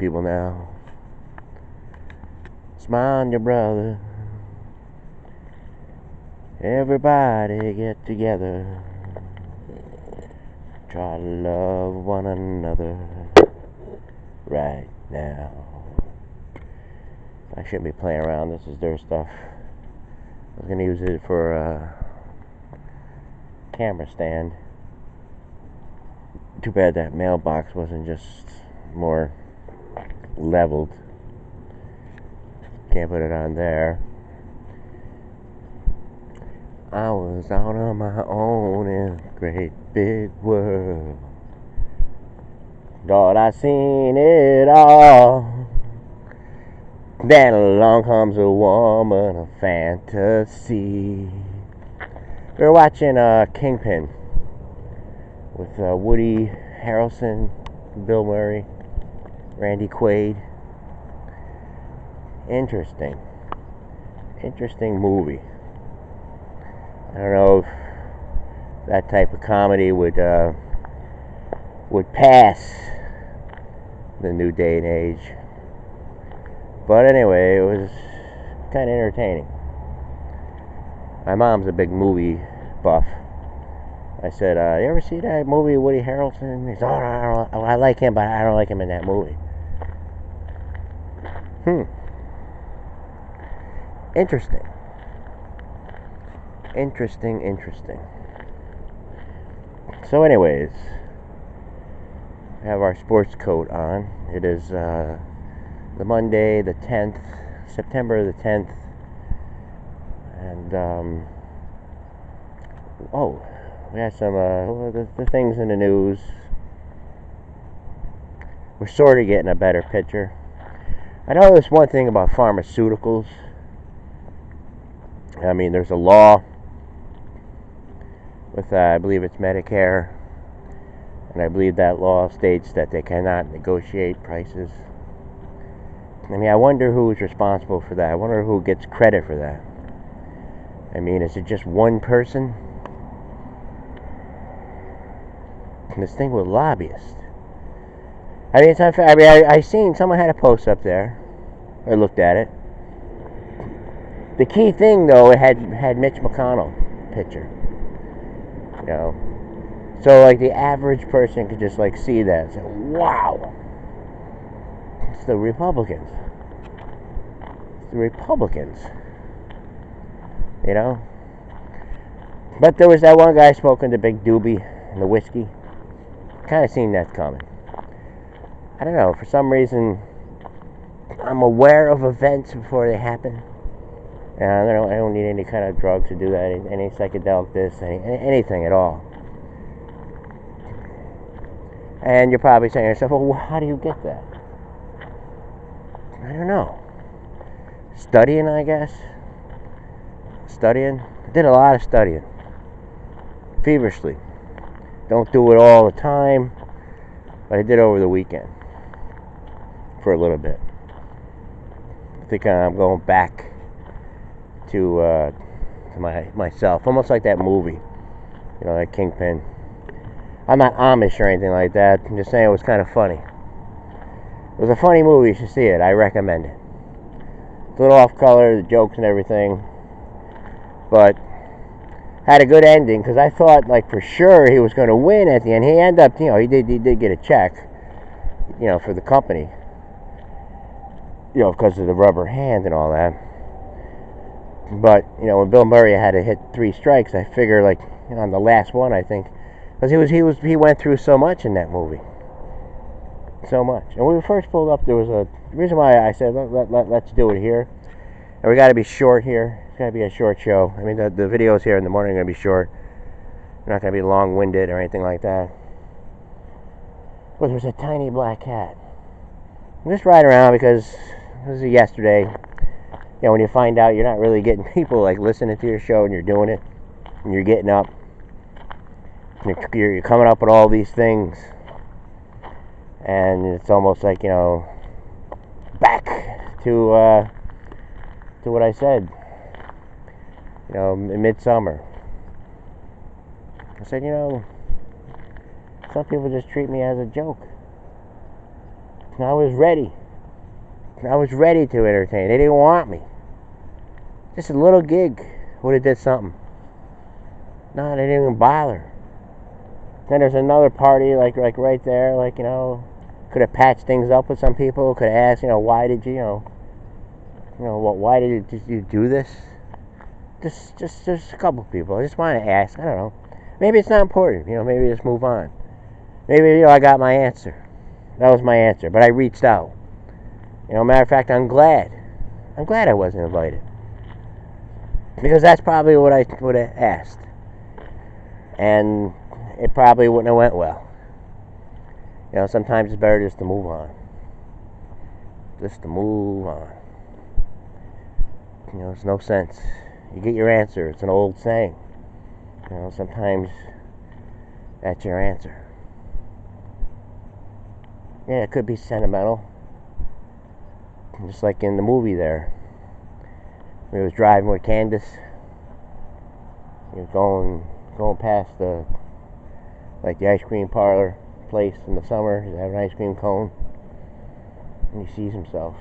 people now. Smile on your brother. Everybody get together. Try to love one another right now. I shouldn't be playing around. This is their stuff. I was going to use it for a camera stand. Too bad that mailbox wasn't just more leveled. Can't put it on there. I was out on my own in a great big world. Thought I seen it all. Then along comes a woman of fantasy. We were watching Kingpin with Woody Harrelson, Bill Murray, Randy Quaid. Interesting movie. I don't know if that type of comedy would pass the new day and age. But anyway, it was kind of entertaining. My mom's a big movie buff. I said, you ever see that movie, Woody Harrelson? He said, I like him, but I don't like him in that movie. Interesting. So anyways, we have our sports coat on. It is the Monday, the 10th, September the 10th. And, we had some, the things in the news. We're sort of getting a better picture. I know there's one thing about pharmaceuticals. I mean, there's a law with, I believe it's Medicare. And I believe that law states that they cannot negotiate prices. I mean, I wonder who's responsible for that. I wonder who gets credit for that. I mean, is it just one person? And this thing with lobbyists. I mean, it's unfair. I mean, I seen someone had a post up there. I looked at it. The key thing, though, it had Mitch McConnell picture. You know, so like the average person could just like see that and say, "Wow, it's the Republicans." It's the Republicans. You know. But there was that one guy smoking the big doobie and the whiskey. Kind of seen that coming. I don't know. For some reason, I'm aware of events before they happen. And I don't need any kind of drugs to do that. Any psychedelic this, anything at all. And you're probably saying to yourself, well, how do you get that? I don't know. Studying, I guess. Studying. I did a lot of studying. Feverishly. Don't do it all the time. But I did over the weekend. For a little bit. I think I'm going back to myself. Almost like that movie. You know, that Kingpin. I'm not Amish or anything like that. I'm just saying it was kind of funny. It was a funny movie. You should see it. I recommend it. It's a little off color, the jokes and everything. But had a good ending because I thought like for sure he was going to win at the end. He ended up, you know, he did get a check, you know, for the company. You know, because of the rubber hand and all that. But, you know, when Bill Murray had to hit 3 strikes, I figure like, you know, on the last one, I think, because he went through so much in that movie. So much. And when we first pulled up, there was a reason why I said let's do it here. And we got to be short here. It's got to be a short show. I mean, the videos here in the morning are going to be short. They're not going to be long-winded or anything like that. But there's a tiny black cat. I'm just riding around because this is yesterday. You know, when you find out you're not really getting people like listening to your show and you're doing it, and you're getting up, and you're coming up with all these things, and it's almost like, you know, back to what I said, you know, in midsummer. I said, you know, some people just treat me as a joke. I was ready. I was ready to entertain. They didn't want me. Just a little gig would have did something. No, they didn't even bother. Then there's another party, like right there, like, could have patched things up with some people. Could have asked, why did you, why did you do this? Just a couple people. I just want to ask. I don't know. Maybe it's not important. Maybe just move on. Maybe I got my answer. That was my answer. But I reached out. Matter of fact, I'm glad. I'm glad I wasn't invited, because that's probably what I would have asked, and it probably wouldn't have went well. Sometimes it's better just to move on. Just to move on. It's no sense. You get your answer. It's an old saying. Sometimes that's your answer. Yeah, it could be sentimental. Just like in the movie there. We was driving with Candace. We was going past the ice cream parlor place in the summer. He's having an ice cream cone. And he sees himself.